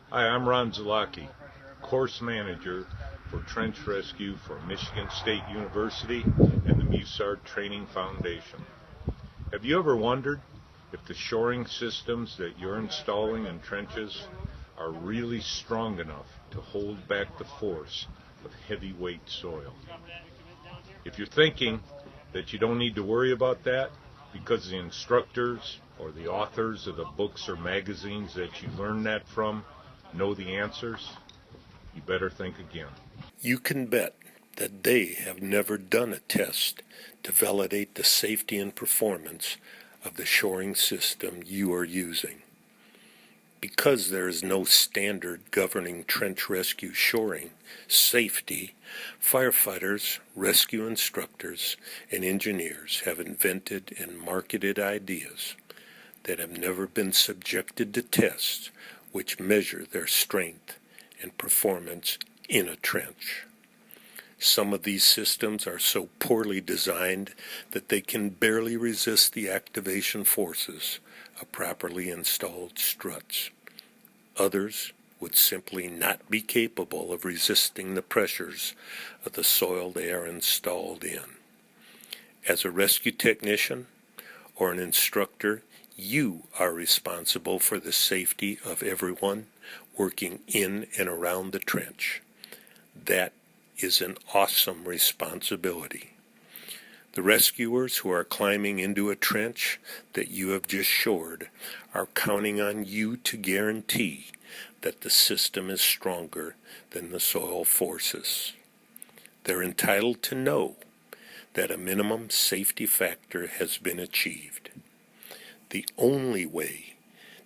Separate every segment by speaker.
Speaker 1: Hi, I'm Ron Zalaki, course manager for trench rescue for Michigan State University and the Musard Training Foundation. Have you ever wondered if the shoring systems that you're installing in trenches are really strong enough to hold back the force of heavyweight soil? If you're thinking that you don't need to worry about that because the instructors or the authors of the books or magazines that you learn that from know the answers, you better think again.
Speaker 2: You can bet that they have never done a test to validate the safety and performance of the shoring system you are using. Because there is no standard governing trench rescue shoring safety, firefighters, rescue instructors, and engineers have invented and marketed ideas that have never been subjected to tests which measure their strength and performance in a trench. Some of these systems are so poorly designed that they can barely resist the activation forces of properly installed struts. Others would simply not be capable of resisting the pressures of the soil they are installed in. As a rescue technician or an instructor, you are responsible for the safety of everyone working in and around the trench. That is an awesome responsibility. The rescuers who are climbing into a trench that you have just shored are counting on you to guarantee that the system is stronger than the soil forces. They're entitled to know that a minimum safety factor has been achieved. The only way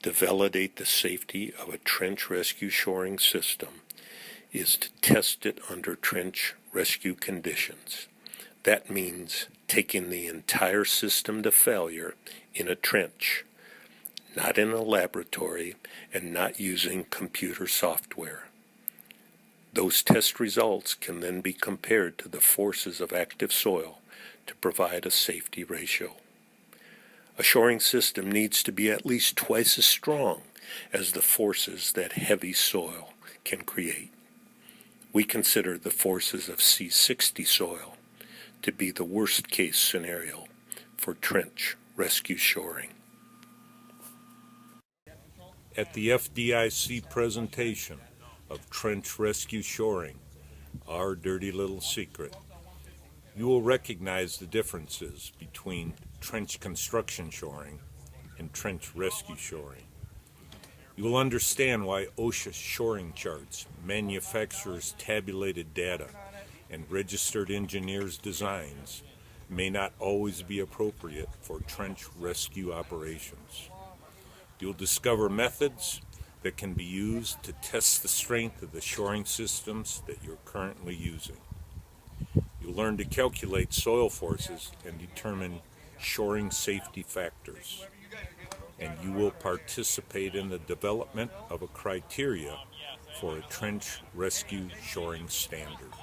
Speaker 2: to validate the safety of a trench rescue shoring system is to test it under trench rescue conditions. That means taking the entire system to failure in a trench, not in a laboratory, and not using computer software. Those test results can then be compared to the forces of active soil to provide a safety ratio. A shoring system needs to be at least twice as strong as the forces that heavy soil can create. We consider the forces of C60 soil to be the worst-case scenario for trench rescue shoring.
Speaker 1: At the FDIC presentation of trench rescue shoring, our dirty little secret, you will recognize the differences between trench construction shoring and trench rescue shoring. You will understand why OSHA shoring charts, manufacturers' tabulated data, and registered engineers' designs may not always be appropriate for trench rescue operations. You'll discover methods that can be used to test the strength of the shoring systems that you're currently using. You'll learn to calculate soil forces and determine shoring safety factors. And you will participate in the development of a criteria for a trench rescue shoring standard.